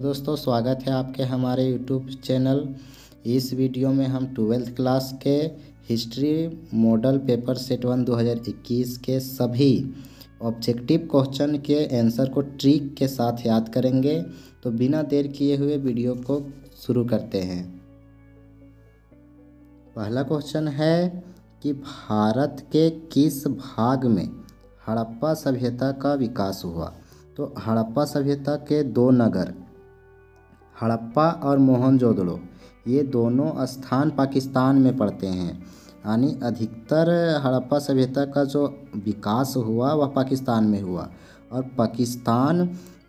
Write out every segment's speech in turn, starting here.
दोस्तों स्वागत है आपके हमारे यूट्यूब चैनल। इस वीडियो में हम 12th क्लास के हिस्ट्री मॉडल पेपर सेट 1 2021 के सभी ऑब्जेक्टिव क्वेश्चन के आंसर को ट्रिक के साथ याद करेंगे। तो बिना देर किए हुए वीडियो को शुरू करते हैं। पहला क्वेश्चन है कि भारत के किस भाग में हड़प्पा सभ्यता का विकास हुआ। तो हड़प्पा सभ्यता के दो नगर हड़प्पा और मोहनजोदड़ो ये दोनों स्थान पाकिस्तान में पड़ते हैं। यानी अधिकतर हड़प्पा सभ्यता का जो विकास हुआ वह पाकिस्तान में हुआ और पाकिस्तान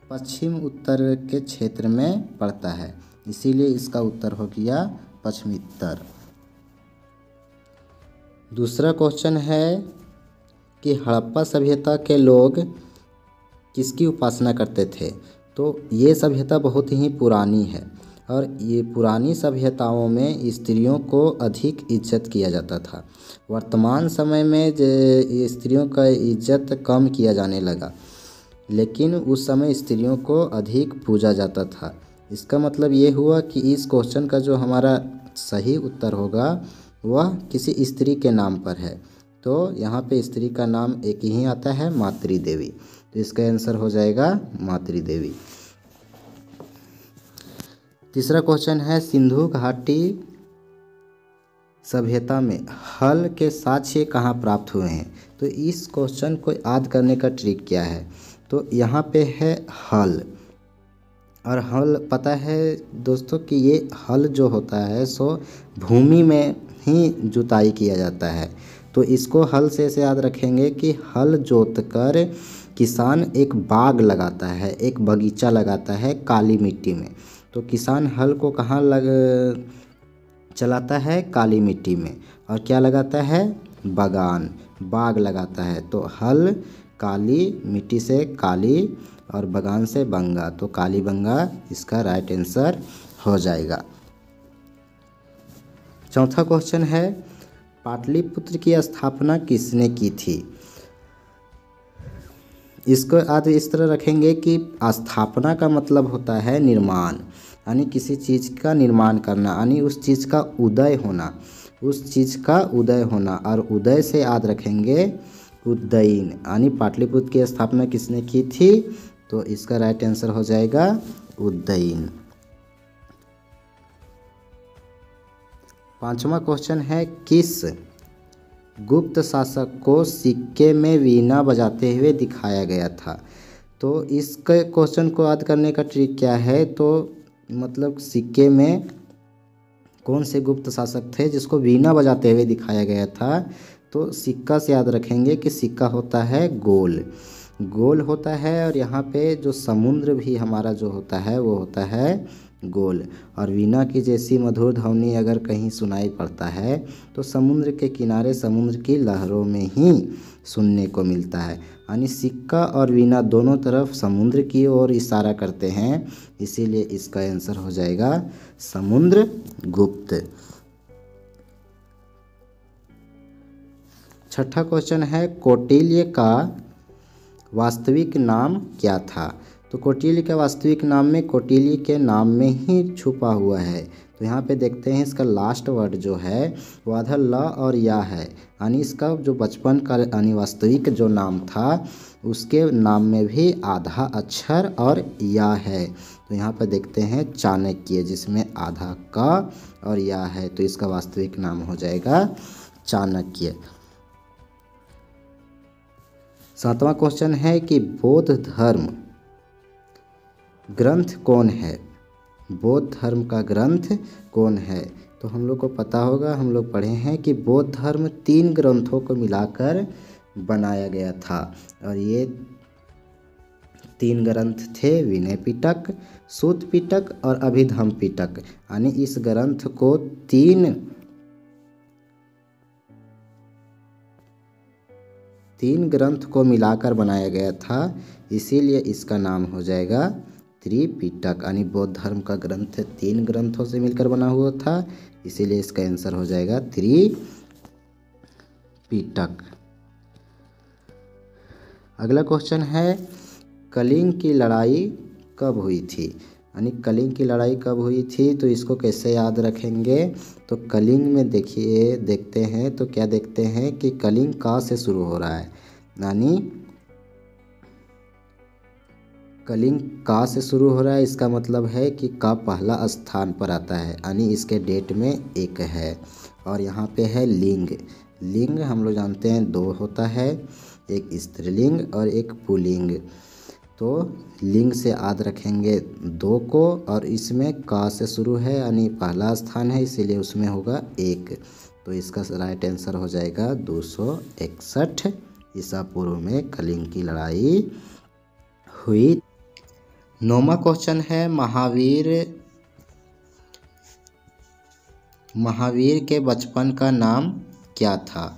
पश्चिम उत्तर के क्षेत्र में पड़ता है, इसीलिए इसका उत्तर हो गया पश्चिमी उत्तर। दूसरा क्वेश्चन है कि हड़प्पा सभ्यता के लोग किसकी उपासना करते थे। तो ये सभ्यता बहुत ही पुरानी है और ये पुरानी सभ्यताओं में स्त्रियों को अधिक इज्जत किया जाता था। वर्तमान समय में स्त्रियों का इज्जत कम किया जाने लगा, लेकिन उस समय स्त्रियों को अधिक पूजा जाता था। इसका मतलब ये हुआ कि इस क्वेश्चन का जो हमारा सही उत्तर होगा वह किसी स्त्री के नाम पर है। तो यहाँ पे स्त्री का नाम एक ही आता है, मातृ देवी। तो इसका आंसर हो जाएगा मातृ देवी। तीसरा क्वेश्चन है सिंधु घाटी सभ्यता में हल के साक्ष्य कहाँ प्राप्त हुए हैं। तो इस क्वेश्चन को याद करने का ट्रिक क्या है। तो यहाँ पे है हल, और हल पता है दोस्तों कि ये हल जो होता है सो भूमि में ही जुताई किया जाता है। तो इसको हल से ऐसे याद रखेंगे कि हल जोत कर किसान एक बाग लगाता है, एक बगीचा लगाता है काली मिट्टी में। तो किसान हल को कहाँ चलाता है, काली मिट्टी में, और क्या लगाता है, बाग लगाता है। तो हल काली मिट्टी से काली और बगान से बंगा, तो काली बंगा इसका राइट आंसर हो जाएगा। चौथा क्वेश्चन है पाटलिपुत्र की स्थापना किसने की थी। इसको आज इस तरह रखेंगे कि स्थापना का मतलब होता है निर्माण, यानी किसी चीज़ का निर्माण करना, यानी उस चीज़ का उदय होना, और उदय से याद रखेंगे उज्जैन, यानी पाटलिपुत्र की स्थापना किसने की थी। तो इसका राइट आंसर हो जाएगा उज्जैन। पांचवा क्वेश्चन है किस गुप्त शासक को सिक्के में वीणा बजाते हुए दिखाया गया था। तो इसके क्वेश्चन को याद करने का ट्रिक क्या है। तो मतलब सिक्के में कौन से गुप्त शासक थे जिसको वीणा बजाते हुए दिखाया गया था। तो सिक्का से याद रखेंगे कि सिक्का होता है गोल होता है, और यहाँ पे जो समुद्र भी हमारा जो होता है वो होता है गोल। और वीणा की जैसी मधुर ध्वनि अगर कहीं सुनाई पड़ता है तो समुद्र के किनारे समुद्र की लहरों में ही सुनने को मिलता है। यानी सिक्का और वीणा दोनों तरफ समुद्र की ओर इशारा करते हैं, इसीलिए इसका आंसर हो जाएगा समुद्रगुप्त। छठा क्वेश्चन है कौटिल्य का वास्तविक नाम क्या था। तो कौटिल्य के वास्तविक नाम में कौटिल्य के नाम में ही छुपा हुआ है। तो यहाँ पे देखते हैं इसका लास्ट वर्ड जो है वो आधा ल और या है, यानी इसका जो बचपन का यानी वास्तविक जो नाम था उसके नाम में भी आधा अक्षर और या है। तो यहाँ पर देखते हैं चाणक्य, जिसमें आधा क और या है, तो इसका वास्तविक नाम हो जाएगा चाणक्य। सातवां क्वेश्चन है कि बौद्ध धर्म ग्रंथ कौन है। बौद्ध धर्म का ग्रंथ कौन है। तो हम लोग को पता होगा, हम लोग पढ़े हैं कि बौद्ध धर्म 3 ग्रंथों को मिलाकर बनाया गया था, और ये 3 ग्रंथ थे विनय पिटक, सूत पिटक और अभिधम्म पिटक। यानी इस ग्रंथ को 3 ग्रंथ को मिलाकर बनाया गया था, इसीलिए इसका नाम हो जाएगा त्रिपिटक। यानी बौद्ध धर्म का ग्रंथ 3 ग्रंथों से मिलकर बना हुआ था, इसीलिए इसका आंसर हो जाएगा त्रिपिटक। अगला क्वेश्चन है कलिंग की लड़ाई कब हुई थी। यानी कलिंग की लड़ाई कब हुई थी, तो इसको कैसे याद रखेंगे। तो कलिंग में देखिए देखते हैं तो क्या देखते हैं कि कलिंग का से शुरू हो रहा है, यानी कलिंग का से शुरू हो रहा है, इसका मतलब है कि का पहला स्थान पर आता है, यानी इसके डेट में एक है। और यहाँ पे है लिंग। लिंग हम लोग जानते हैं दो होता है, एक स्त्रीलिंग और एक पुल्लिंग। तो लिंग से याद रखेंगे दो को, और इसमें का से शुरू है यानी पहला स्थान है, इसीलिए उसमें होगा एक। तो इसका राइट आंसर हो जाएगा 261 ईसा पूर्व में कलिंग की लड़ाई हुई। 9वां क्वेश्चन है महावीर के बचपन का नाम क्या था।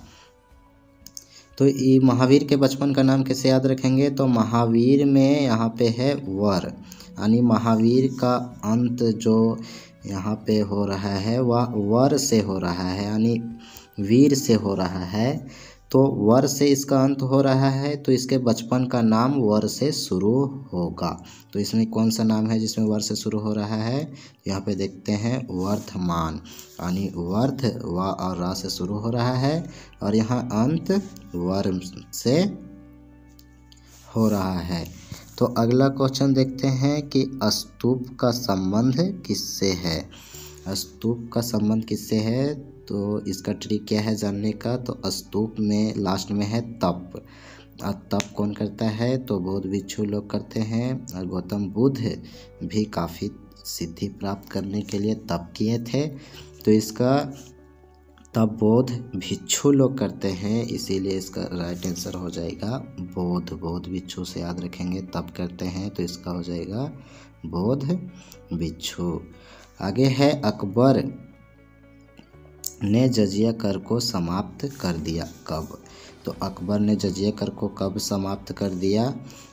तो ये महावीर के बचपन का नाम कैसे याद रखेंगे। तो महावीर में यहाँ पे है वर, यानी महावीर का अंत जो यहाँ पे हो रहा है वह वर से हो रहा है, यानी वीर से हो रहा है। तो वर से इसका अंत हो रहा है, तो इसके बचपन का नाम वर से शुरू होगा। तो इसमें कौन सा नाम है जिसमें वर से शुरू हो रहा है। यहाँ पे देखते हैं वर्धमान, यानी वर्ध व और रा से शुरू हो रहा है, और यहाँ अंत वर से हो रहा है। तो अगला क्वेश्चन देखते हैं कि स्तूप का संबंध किससे है। स्तूप का संबंध किससे है, तो इसका ट्रिक क्या है जानने का। तो स्तूप में लास्ट में है तप, और तप कौन करता है, तो बौद्ध भिक्षु लोग करते हैं। और गौतम बुद्ध भी काफ़ी सिद्धि प्राप्त करने के लिए तप किए थे, तो इसका तप बौद्ध भिक्षु लोग करते हैं, इसीलिए इसका राइट आंसर हो जाएगा बौद्ध भिक्षु से याद रखेंगे तप करते हैं, तो इसका हो जाएगा बौद्ध भिक्षु। आगे है अकबर ने जजिया कर को समाप्त कर दिया कब। तो अकबर ने जजिया कर को कब समाप्त कर दिया,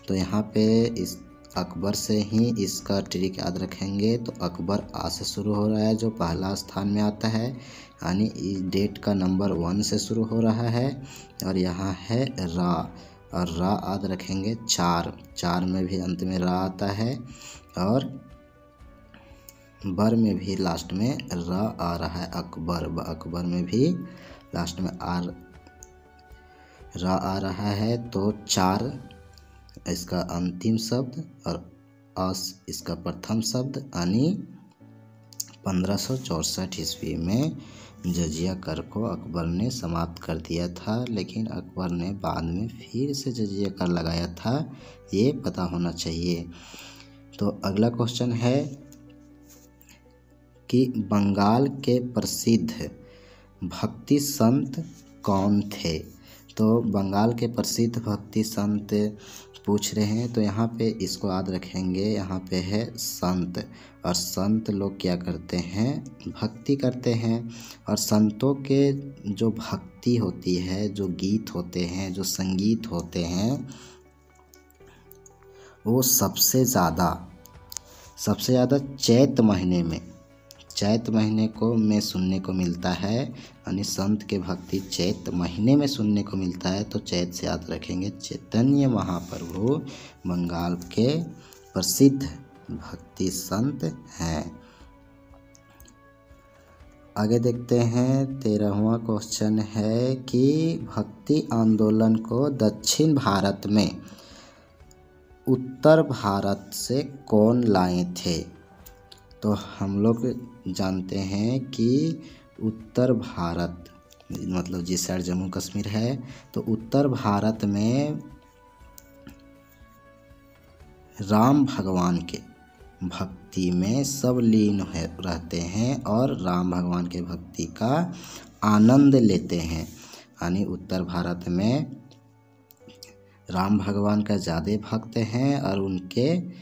तो यहाँ पे इस अकबर से ही इसका ट्रिक याद रखेंगे। तो अकबर आ से शुरू हो रहा है जो पहला स्थान में आता है, यानी इस डेट का नंबर 1 से शुरू हो रहा है। और यहाँ है रा, और रा याद रखेंगे 4 में भी अंत में रा आता है, और बर में भी लास्ट में रा आ रहा है। अकबर में भी लास्ट में रा आ रहा है। तो 4 इसका अंतिम शब्द और अस इसका प्रथम शब्द, यानी 1564 ईस्वी में जजिया कर को अकबर ने समाप्त कर दिया था, लेकिन अकबर ने बाद में फिर से जजिया कर लगाया था, ये पता होना चाहिए। तो अगला क्वेश्चन है कि बंगाल के प्रसिद्ध भक्ति संत कौन थे। तो बंगाल के प्रसिद्ध भक्ति संत पूछ रहे हैं, तो यहाँ पे इसको याद रखेंगे। यहाँ पे है संत, और संत लोग क्या करते हैं, भक्ति करते हैं। और संतों के जो भक्ति होती है, जो गीत होते हैं, जो संगीत होते हैं, वो सबसे ज़्यादा चैत महीने में सुनने को मिलता है, यानी संत के भक्ति चैत महीने में सुनने को मिलता है। तो चैत से याद रखेंगे चैतन्य महाप्रभु बंगाल के प्रसिद्ध भक्ति संत हैं। आगे देखते हैं 13वां क्वेश्चन है कि भक्ति आंदोलन को दक्षिण भारत में उत्तर भारत से कौन लाए थे। तो हम लोग जानते हैं कि उत्तर भारत मतलब जिस साइड जम्मू कश्मीर है, तो उत्तर भारत में राम भगवान के भक्ति में सब लीन रहते हैं और राम भगवान के भक्ति का आनंद लेते हैं। यानी उत्तर भारत में राम भगवान का ज़्यादा भक्त हैं और उनके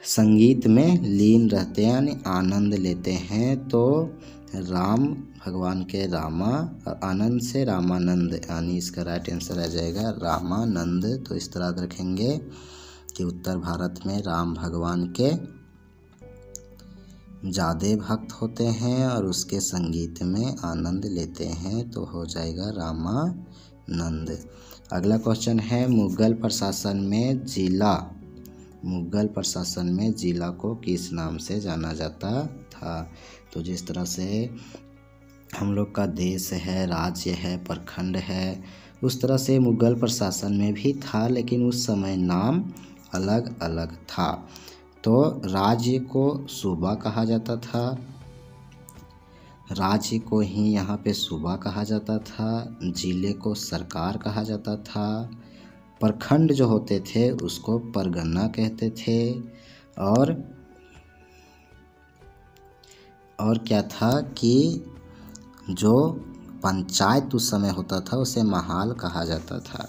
संगीत में लीन रहते हैं, यानी आनंद लेते हैं। तो राम भगवान के रामा और आनंद से रामानंद, यानी इसका राइट आंसर आ जाएगा रामानंद। तो इस तरह रखेंगे कि उत्तर भारत में राम भगवान के ज़्यादा भक्त होते हैं और उसके संगीत में आनंद लेते हैं, तो हो जाएगा रामानंद। अगला क्वेश्चन है मुगल प्रशासन में जिला मुगल प्रशासन में जिला को किस नाम से जाना जाता था। तो जिस तरह से हम लोग का देश है, राज्य है, प्रखंड है, उस तरह से मुगल प्रशासन में भी था, लेकिन उस समय नाम अलग अलग था। तो राज्य को सूबा कहा जाता था, राज्य को ही यहाँ पे सूबा कहा जाता था, जिले को सरकार कहा जाता था, प्रखंड जो होते थे उसको परगना कहते थे, और क्या था कि जो पंचायत उस समय होता था उसे महाल कहा जाता था।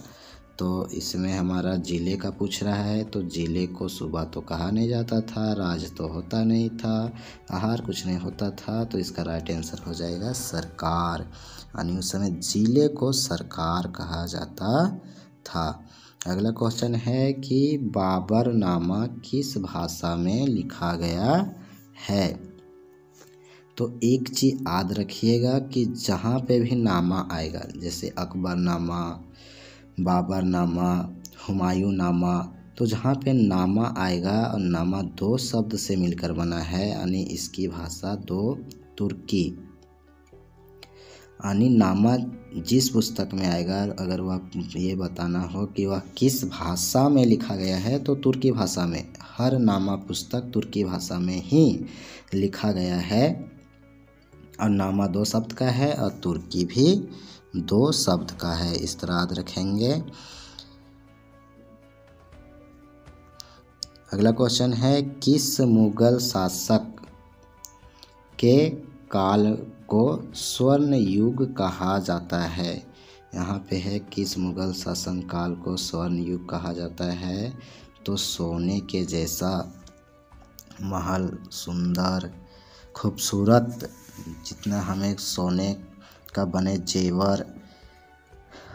तो इसमें हमारा जिले का पूछ रहा है, तो जिले को सूबा तो कहा नहीं जाता था, राज तो होता नहीं था, आहार कुछ नहीं होता था, तो इसका राइट आंसर हो जाएगा सरकार। यानी उस समय जिले को सरकार कहा जाता था। अगला क्वेश्चन है कि बाबरनामा किस भाषा में लिखा गया है। तो एक चीज़ याद रखिएगा कि जहाँ पे भी नामा आएगा, जैसे अकबरनामा, बाबरनामा, हुमायूंनामा, तो जहाँ पे नामा आएगा और नामा दो शब्द से मिलकर बना है, यानी इसकी भाषा दो तुर्की। यानी नामा जिस पुस्तक में आएगा, अगर वह ये बताना हो कि वह किस भाषा में लिखा गया है, तो तुर्की भाषा में। हर नामा पुस्तक तुर्की भाषा में ही लिखा गया है, और नामा दो शब्द का है और तुर्की भी दो शब्द का है। इस तरह याद रखेंगे। अगला क्वेश्चन है, किस मुगल शासक के काल को स्वर्ण युग कहा जाता है। यहाँ पे है किस मुगल शासन काल को स्वर्ण युग कहा जाता है। तो सोने के जैसा महल, सुंदर, खूबसूरत, जितना हमें सोने का बने जेवर,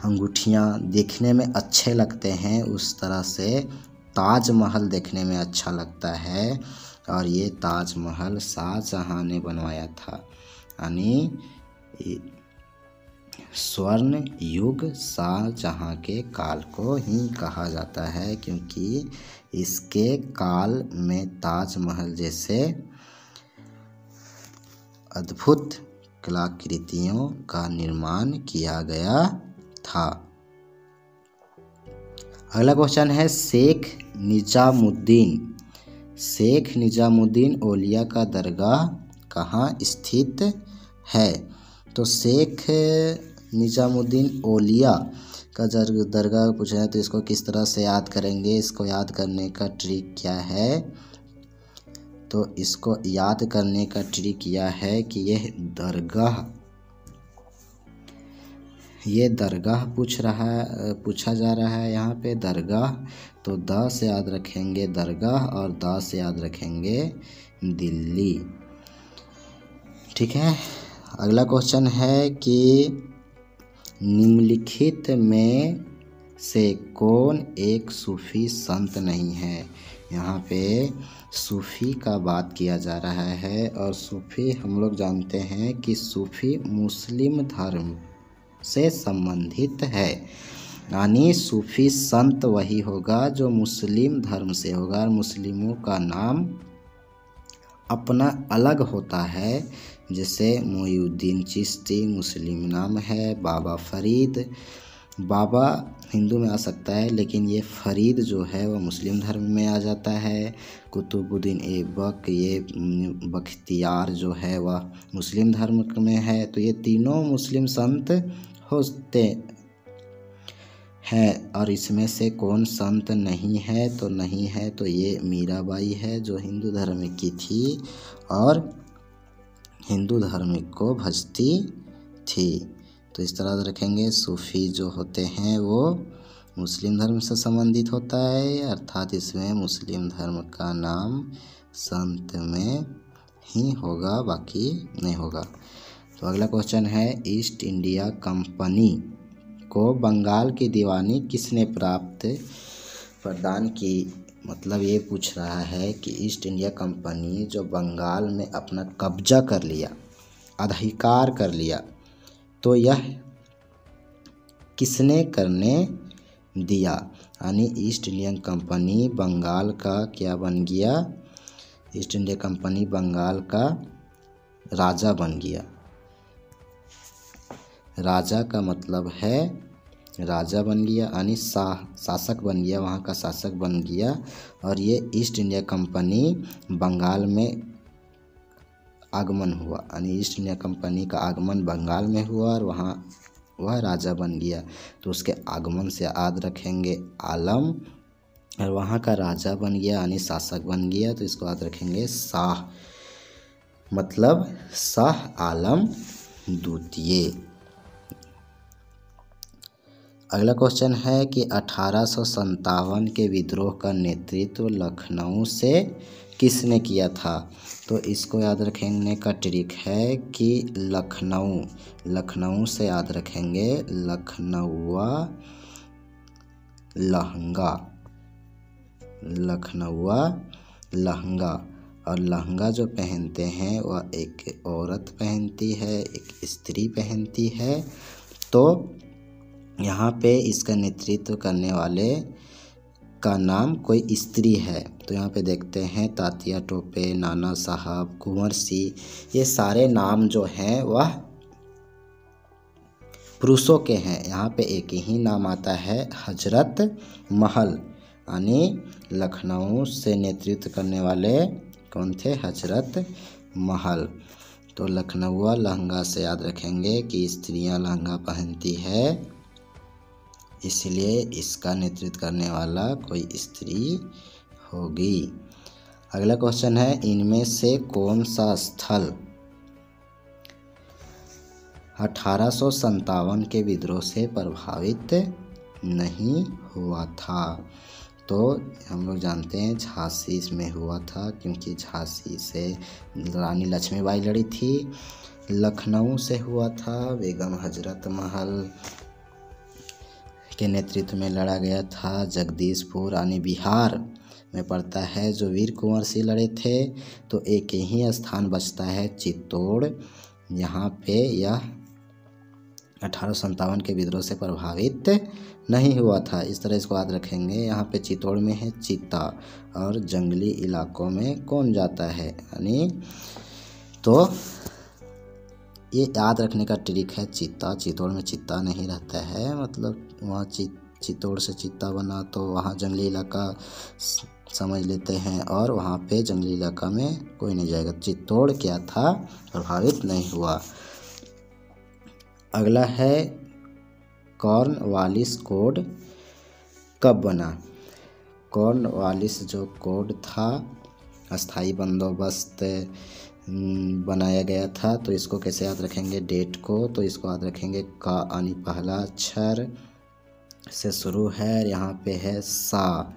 अंगूठियाँ देखने में अच्छे लगते हैं, उस तरह से ताजमहल देखने में अच्छा लगता है, और ये ताजमहल शाहजहाँ ने बनवाया था। यानी स्वर्ण युग शाहजहाँ के काल को ही कहा जाता है, क्योंकि इसके काल में ताजमहल जैसे अद्भुत कलाकृतियों का निर्माण किया गया था। अगला क्वेश्चन है, शेख निजामुद्दीन औलिया का दरगाह कहाँ स्थित है। तो शेख निजामुद्दीन औलिया का दरगाह पूछा है, तो इसको किस तरह से याद करेंगे। इसको याद करने का ट्रिक क्या है। तो इसको याद करने का ट्रिक यह है कि ये दरगाह पूछा जा रहा है यहाँ पे दरगाह। तो द से याद रखेंगे दरगाह, और द से याद रखेंगे दिल्ली। ठीक है। अगला क्वेश्चन है कि निम्नलिखित में से कौन एक सूफी संत नहीं है। यहाँ पे सूफी का बात किया जा रहा है, और सूफी हम लोग जानते हैं कि सूफी मुस्लिम धर्म से संबंधित है। यानी सूफी संत वही होगा जो मुस्लिम धर्म से होगा, और मुस्लिमों का नाम अपना अलग होता है। जैसे मोइनुद्दीन चिश्ती मुस्लिम नाम है, बाबा फरीद, बाबा हिंदू में आ सकता है, लेकिन ये फरीद जो है वह मुस्लिम धर्म में आ जाता है। कुतुबुद्दीन ऐबक, ये बख्तियार जो है वह मुस्लिम धर्म में है। तो ये तीनों मुस्लिम संत होते हैं, और इसमें से कौन संत नहीं है। तो नहीं है तो ये मीराबाई है, जो हिंदू धर्म की थी और हिंदू धर्म को भजती थी। तो इस तरह रखेंगे, सूफी जो होते हैं वो मुस्लिम धर्म से संबंधित होता है, अर्थात इसमें मुस्लिम धर्म का नाम संत में ही होगा, बाकी नहीं होगा। तो अगला क्वेश्चन है, ईस्ट इंडिया कंपनी को बंगाल की दीवानी किसने प्रदान की। मतलब ये पूछ रहा है कि ईस्ट इंडिया कंपनी जो बंगाल में अपना कब्जा कर लिया, अधिकार कर लिया, तो यह किसने करने दिया। यानी ईस्ट इंडियन कंपनी बंगाल का क्या बन गया? ईस्ट इंडिया कंपनी बंगाल का राजा बन गया। राजा का मतलब है राजा बन गया, यानी शासक बन गया, वहाँ का शासक बन गया। और ये ईस्ट इंडिया कंपनी बंगाल में आगमन हुआ, यानी ईस्ट इंडिया कंपनी का आगमन बंगाल में हुआ और वहाँ वह राजा बन गया। तो उसके आगमन से याद रखेंगे आलम, और वहाँ का राजा बन गया यानी शासक बन गया, तो इसको याद रखेंगे शाह, मतलब शाह आलम द्वितीय। अगला क्वेश्चन है कि 1857 के विद्रोह का नेतृत्व लखनऊ से किसने किया था? तो इसको याद रखने का ट्रिक है कि लखनऊ से याद रखेंगे लखनऊआ लहंगा। और लहंगा जो पहनते हैं वह एक औरत पहनती है, एक स्त्री पहनती है। तो यहाँ पे इसका नेतृत्व करने वाले का नाम कोई स्त्री है। तो यहाँ पे देखते हैं तात्या टोपे, नाना साहब, कुंवर सिंह, ये सारे नाम जो हैं वह पुरुषों के हैं। यहाँ पे एक ही नाम आता है हजरत महल, यानी लखनऊ से नेतृत्व करने वाले कौन थे? हजरत महल। तो लखनऊआ लहंगा से याद रखेंगे कि स्त्रियां लहंगा पहनती है, इसलिए इसका नेतृत्व करने वाला कोई स्त्री होगी। अगला क्वेश्चन है इनमें से कौन सा स्थल 1857 के विद्रोह से प्रभावित नहीं हुआ था? तो हम लोग जानते हैं झांसी में हुआ था, क्योंकि झांसी से रानी लक्ष्मीबाई लड़ी थी। लखनऊ से हुआ था, बेगम हजरत महल के नेतृत्व में लड़ा गया था। जगदीशपुर यानी बिहार में पड़ता है, जो वीर कुंवर सिंह लड़े थे। तो एक ही स्थान बचता है चित्तौड़, यहाँ पे यह 1857 के विद्रोह से प्रभावित नहीं हुआ था। इस तरह इसको याद रखेंगे। यहाँ पे चित्तौड़ में है चीता, और जंगली इलाकों में कौन जाता है, यानी तो ये याद रखने का ट्रिक है चीता। चित्तौड़ में चीता नहीं रहता है, मतलब वहाँ चित्तौड़ से चीता बना तो वहाँ जंगली इलाका समझ लेते हैं, और वहाँ पे जंगली इलाका में कोई नहीं जाएगा। चित्तौड़ क्या था? प्रभावित नहीं हुआ। अगला है कॉर्नवालिस कोड कब बना? कॉर्नवालिस जो कोड था, अस्थाई बंदोबस्त बनाया गया था। तो इसको कैसे याद रखेंगे डेट को? तो इसको याद रखेंगे का, यानी पहला अक्षर से शुरू है, यहाँ पे है सा,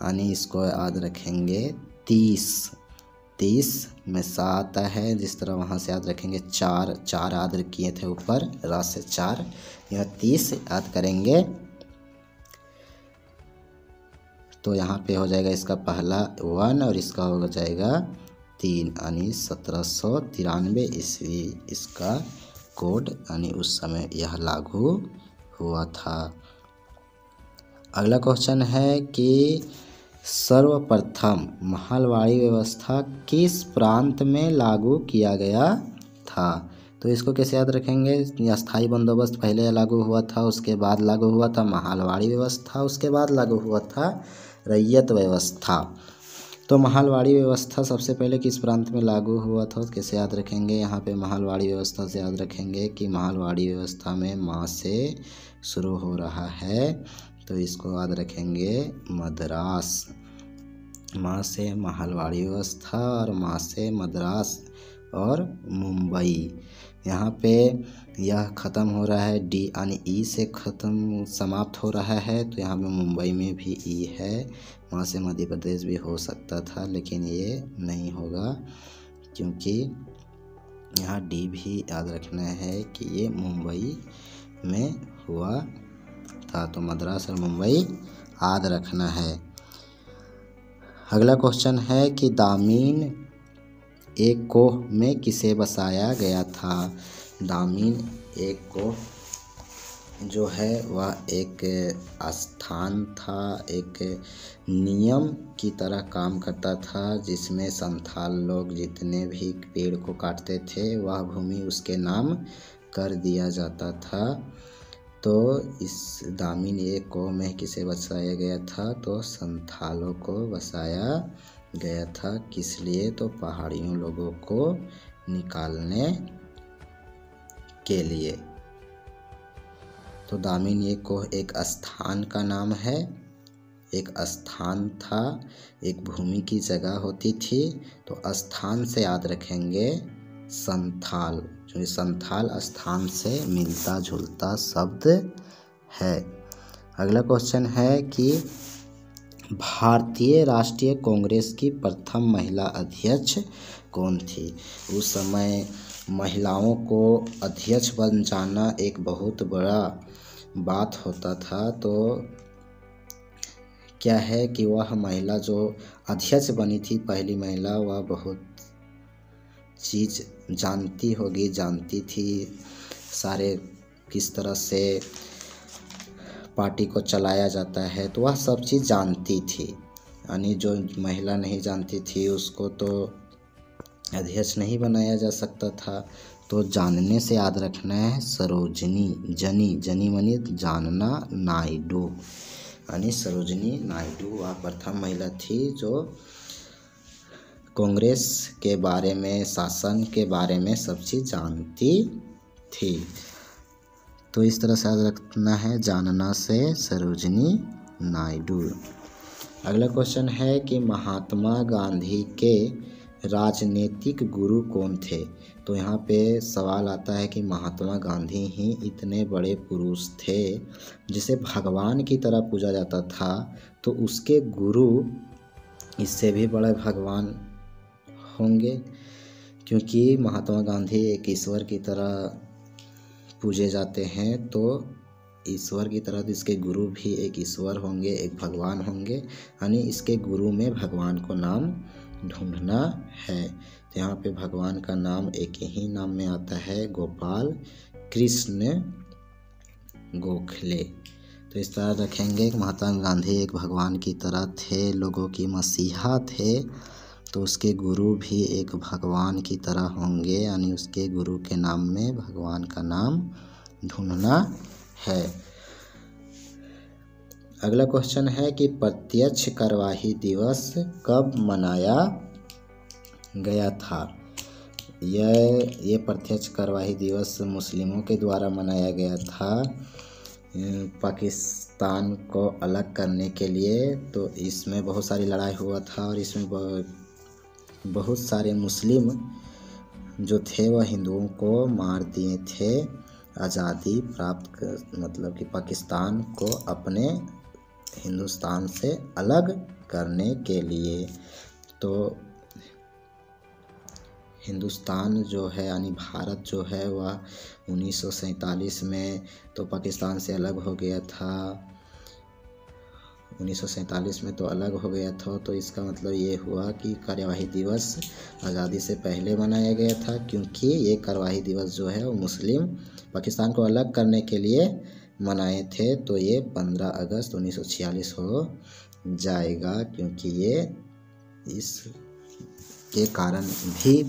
यानी इसको याद रखेंगे 30 में सा आता है। जिस तरह वहाँ से याद रखेंगे चार याद किए थे ऊपर, रा से 4, यह 30 याद करेंगे। तो यहाँ पे हो जाएगा इसका पहला 1 और इसका हो जाएगा 3, यानी 1793 ईस्वी इसका कोड, यानी उस समय यह लागू हुआ था। अगला क्वेश्चन है कि सर्वप्रथम महलवाड़ी व्यवस्था किस प्रांत में लागू किया गया था? तो इसको कैसे याद रखेंगे? अस्थाई बंदोबस्त पहले लागू हुआ था, उसके बाद लागू हुआ था महलवाड़ी व्यवस्था, उसके बाद लागू हुआ था रैयत व्यवस्था। तो महलवाड़ी व्यवस्था सबसे पहले किस प्रांत में लागू हुआ था? कैसे याद रखेंगे? यहाँ पे महलवाड़ी व्यवस्था से याद रखेंगे कि महलवाड़ी व्यवस्था में माँ से शुरू हो रहा है, तो इसको याद रखेंगे मद्रास। माँ से महलवाड़ी व्यवस्था और माँ से मद्रास और मुंबई। यहाँ पे यह ख़त्म हो रहा है डी, यानी ई से ख़त्म समाप्त हो रहा है। तो यहाँ पे मुंबई में भी ई है। वहाँ से मध्य प्रदेश भी हो सकता था, लेकिन ये नहीं होगा, क्योंकि यहाँ डी भी याद रखना है कि ये मुंबई में हुआ था। तो मद्रास और मुंबई याद रखना है। अगला क्वेश्चन है कि दामीन एक कोह में किसे बसाया गया था? दामीन एक कोह जो है वह एक स्थान था, एक नियम की तरह काम करता था, जिसमें संथाल लोग जितने भी पेड़ को काटते थे वह भूमि उसके नाम कर दिया जाता था। तो इस दामिनी को में किसे बसाया गया था? तो संथालों को बसाया गया था। किस लिए? तो पहाड़ियों लोगों को निकालने के लिए। तो दामिनी को एक स्थान का नाम है, एक स्थान था, एक भूमि की जगह होती थी। तो स्थान से याद रखेंगे संथाल, जो संथाल स्थान से मिलता जुलता शब्द है। अगला क्वेश्चन है कि भारतीय राष्ट्रीय कांग्रेस की प्रथम महिला अध्यक्ष कौन थी? उस समय महिलाओं को अध्यक्ष बन जाना एक बहुत बड़ा बात होता था। तो क्या है कि वह महिला जो अध्यक्ष बनी थी, पहली महिला, वह बहुत चीज़ जानती थी, सारे किस तरह से पार्टी को चलाया जाता है, तो वह सब चीज़ जानती थी। यानी जो महिला नहीं जानती थी उसको तो अध्यक्ष नहीं बनाया जा सकता था। तो जानने से याद रखना है सरोजनी, जनी मनी जानना, नायडू, यानी सरोजनी नायडू वह प्रथम महिला थी जो कांग्रेस के बारे में, शासन के बारे में सब चीज़ जानती थी। तो इस तरह से याद रखना है, जानना से सरोजनी नायडू। अगला क्वेश्चन है कि महात्मा गांधी के राजनीतिक गुरु कौन थे? तो यहाँ पे सवाल आता है कि महात्मा गांधी ही इतने बड़े पुरुष थे जिसे भगवान की तरह पूजा जाता था, तो उसके गुरु इससे भी बड़े भगवान होंगे, क्योंकि महात्मा गांधी एक ईश्वर की तरह पूजे जाते हैं। तो ईश्वर की तरह इसके गुरु भी एक ईश्वर होंगे, एक भगवान होंगे, यानी इसके गुरु में भगवान को नाम ढूंढना है। तो यहाँ पे भगवान का नाम एक ही नाम में आता है, गोपाल कृष्ण गोखले। तो इस तरह रखेंगे कि महात्मा गांधी एक भगवान की तरह थे, लोगों की मसीहा थे, तो उसके गुरु भी एक भगवान की तरह होंगे, यानी उसके गुरु के नाम में भगवान का नाम ढूंढना है। अगला क्वेश्चन है कि प्रत्यक्ष कार्यवाही दिवस कब मनाया गया था? यह प्रत्यक्ष कार्यवाही दिवस मुस्लिमों के द्वारा मनाया गया था पाकिस्तान को अलग करने के लिए। तो इसमें बहुत सारी लड़ाई हुआ था और इसमें बहुत सारे मुस्लिम जो थे वह हिंदुओं को मार दिए थे आज़ादी प्राप्त मतलब कि पाकिस्तान को अपने हिंदुस्तान से अलग करने के लिए। तो हिंदुस्तान जो है यानी भारत जो है वह 1947 में तो पाकिस्तान से अलग हो गया था। 1947 में तो अलग हो गया था, तो इसका मतलब ये हुआ कि कार्यवाही दिवस आज़ादी से पहले मनाया गया था, क्योंकि ये कार्यवाही दिवस जो है वो मुस्लिम पाकिस्तान को अलग करने के लिए मनाए थे। तो ये 15 अगस्त 1946 हो जाएगा, क्योंकि ये इस के कारण भी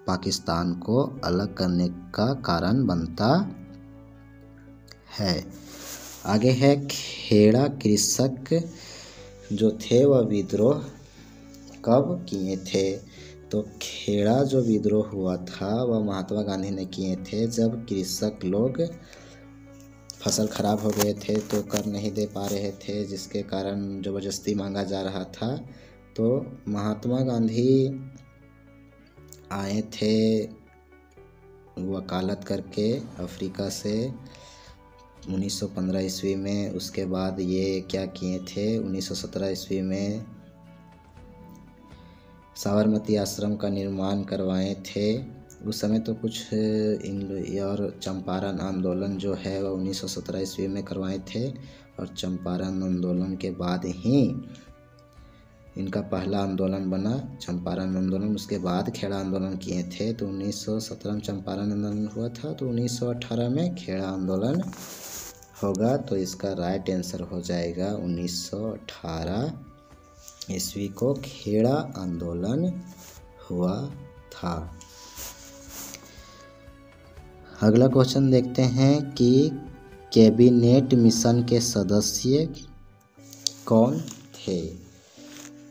पाकिस्तान को अलग करने का कारण बनता है। आगे है खेड़ा कृषक जो थे वह विद्रोह कब किए थे? तो खेड़ा जो विद्रोह हुआ था वह महात्मा गांधी ने किए थे जब कृषक लोग फसल खराब हो गए थे तो कर नहीं दे पा रहे थे, जिसके कारण ज़बरदस्ती मांगा जा रहा था। तो महात्मा गांधी आए थे वकालत करके अफ्रीका से 1915 ईस्वी में। उसके बाद ये क्या किए थे, 1917 ईस्वी में साबरमती आश्रम का निर्माण करवाए थे। उस समय तो कुछ और चंपारण आंदोलन जो है वह 1917 ईस्वी में करवाए थे, और चंपारण आंदोलन के बाद ही इनका पहला आंदोलन बना चंपारण आंदोलन। उसके बाद खेड़ा आंदोलन किए थे। तो 1917 में चंपारण आंदोलन हुआ था, तो 1918 में खेड़ा आंदोलन होगा। तो इसका राइट आंसर हो जाएगा 1918 ईस्वी को खेड़ा आंदोलन हुआ था। अगला क्वेश्चन देखते हैं कि कैबिनेट मिशन के सदस्य कौन थे।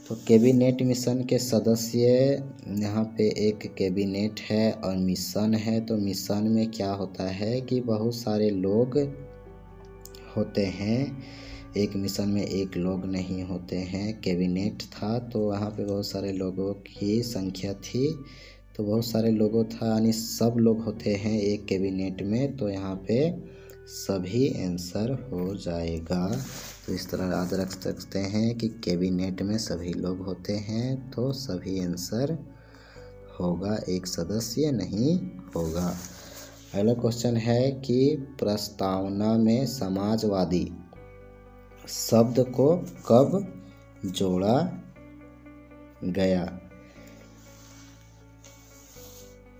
तो कैबिनेट मिशन के सदस्य, यहाँ पे एक कैबिनेट है और मिशन है। तो मिशन में क्या होता है कि बहुत सारे लोग होते हैं, एक मिशन में एक लोग नहीं होते हैं। कैबिनेट था तो वहाँ पे बहुत सारे लोगों की संख्या थी, तो बहुत सारे लोगों था यानी सब लोग होते हैं एक कैबिनेट में। तो यहाँ पे सभी आंसर हो जाएगा। तो इस तरह याद रख सकते हैं कि कैबिनेट में सभी लोग होते हैं, तो सभी आंसर होगा, एक सदस्य नहीं होगा। अगला क्वेश्चन है कि प्रस्तावना में समाजवादी शब्द को कब जोड़ा गया।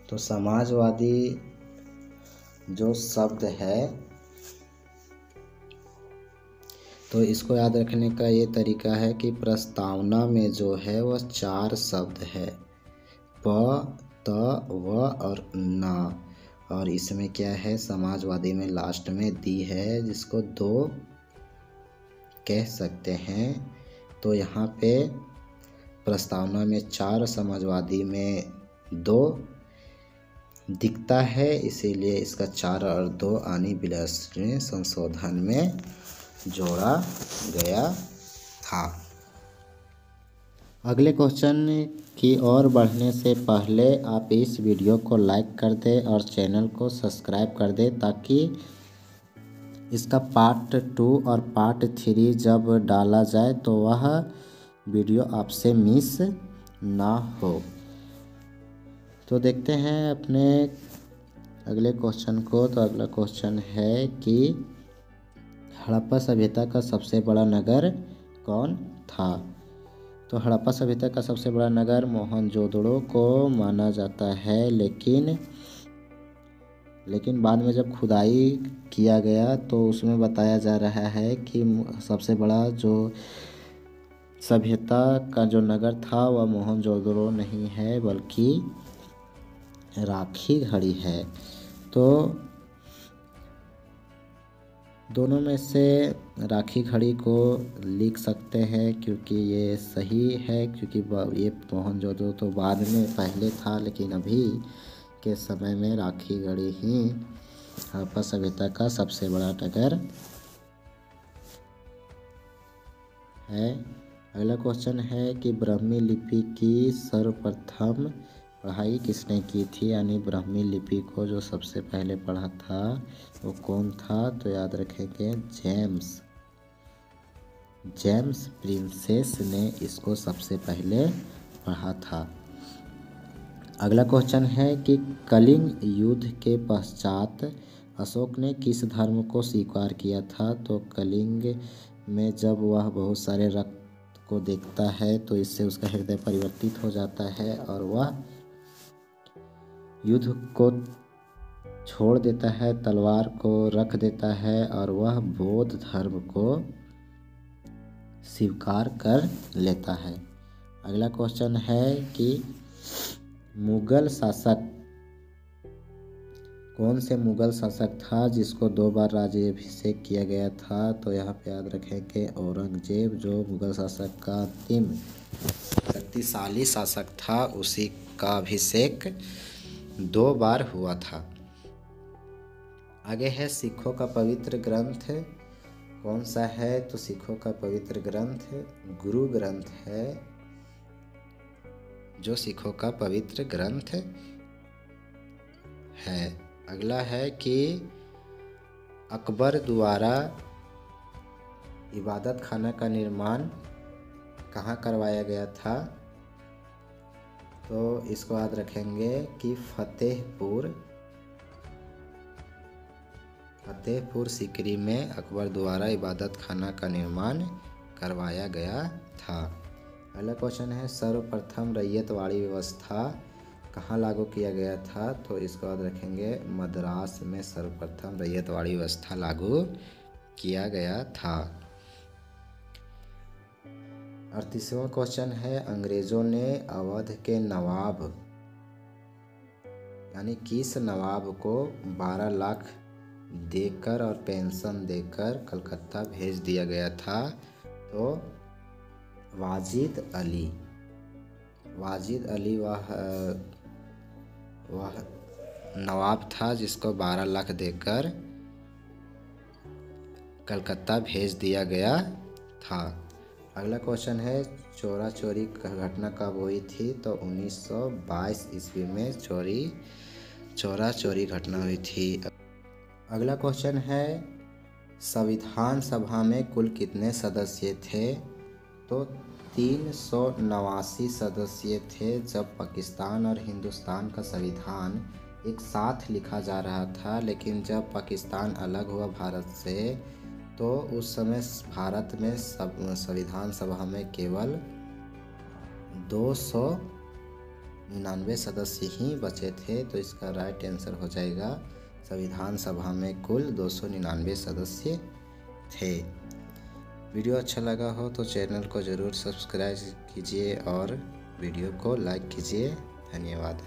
तो समाजवादी जो शब्द है, तो इसको याद रखने का ये तरीका है कि प्रस्तावना में जो है वह 4 शब्द है, प, त, व और ना। और इसमें क्या है, समाजवादी में लास्ट में दी है जिसको 2 कह सकते हैं। तो यहाँ पे प्रस्तावना में 4, समाजवादी में 2 दिखता है, इसीलिए इसका 4 और 2 आनी बिलासपुर संशोधन में जोड़ा गया था। अगले क्वेश्चन की ओर बढ़ने से पहले आप इस वीडियो को लाइक कर दें और चैनल को सब्सक्राइब कर दें, ताकि इसका पार्ट 2 और पार्ट 3 जब डाला जाए तो वह वीडियो आपसे मिस ना हो। तो देखते हैं अपने अगले क्वेश्चन को। तो अगला क्वेश्चन है कि हड़प्पा सभ्यता का सबसे बड़ा नगर कौन था। तो हड़प्पा सभ्यता का सबसे बड़ा नगर मोहनजोदड़ो को माना जाता है, लेकिन बाद में जब खुदाई किया गया तो उसमें बताया जा रहा है कि सबसे बड़ा जो सभ्यता का जो नगर था वह मोहनजोदड़ो नहीं है, बल्कि राखी गढ़ी है। तो दोनों में से राखी गढ़ी को लिख सकते हैं, क्योंकि ये सही है, क्योंकि ये मोहनजोदड़ो तो बाद में पहले था, लेकिन अभी के समय में राखी गढ़ी ही हड़प्पा सभ्यता का सबसे बड़ा नगर है। अगला क्वेश्चन है कि ब्राह्मी लिपि की सर्वप्रथम पढ़ाई किसने की थी, यानी ब्राह्मी लिपि को जो सबसे पहले पढ़ा था वो कौन था। तो याद रखेंगे जेम्स प्रिंसेस ने इसको सबसे पहले पढ़ा था। अगला क्वेश्चन है कि कलिंग युद्ध के पश्चात अशोक ने किस धर्म को स्वीकार किया था। तो कलिंग में जब वह बहुत सारे रक्त को देखता है तो इससे उसका हृदय परिवर्तित हो जाता है और वह युद्ध को छोड़ देता है, तलवार को रख देता है और वह बौद्ध धर्म को स्वीकार कर लेता है। अगला क्वेश्चन है कि मुगल शासक कौन से मुगल शासक था जिसको 2 बार राज्याभिषेक किया गया था। तो यहाँ पे याद रखें कि औरंगजेब जो मुगल शासक का अंतिम शक्तिशाली शासक था, उसी का अभिषेक 2 बार हुआ था। आगे है सिखों का पवित्र ग्रंथ कौन सा है। तो सिखों का पवित्र ग्रंथ गुरु ग्रंथ है, जो सिखों का पवित्र ग्रंथ है। अगला है कि अकबर द्वारा इबादत खाना का निर्माण कहाँ करवाया गया था। तो इसको याद रखेंगे कि फतेहपुर सीकरी में अकबर द्वारा इबादत खाना का निर्माण करवाया गया था। अगला क्वेश्चन है सर्वप्रथम रैयतवाड़ी व्यवस्था कहाँ लागू किया गया था। तो इसको याद रखेंगे मद्रास में सर्वप्रथम रैयतवाड़ी व्यवस्था लागू किया गया था। 38वां क्वेश्चन है, अंग्रेज़ों ने अवध के नवाब यानी किस नवाब को 12 लाख देकर और पेंशन देकर कलकत्ता भेज दिया गया था? तो वाजिद अली। वाजिद अली वह नवाब था जिसको 12 लाख देकर कलकत्ता भेज दिया गया था। अगला क्वेश्चन है, चोरा चोरी घटना कब हुई थी? तो 1922 ईस्वी में चोरा चोरी घटना हुई थी। अगला क्वेश्चन है, संविधान सभा में कुल कितने सदस्य थे? तो 389 सदस्य थे। जब पाकिस्तान और हिंदुस्तान का संविधान एक साथ लिखा जा रहा था, लेकिन जब पाकिस्तान अलग हुआ भारत से तो उस समय भारत में संविधान सभा में केवल 299 सदस्य ही बचे थे। तो इसका राइट आंसर हो जाएगा, संविधान सभा में कुल 299 सदस्य थे। वीडियो अच्छा लगा हो तो चैनल को ज़रूर सब्सक्राइब कीजिए और वीडियो को लाइक कीजिए। धन्यवाद।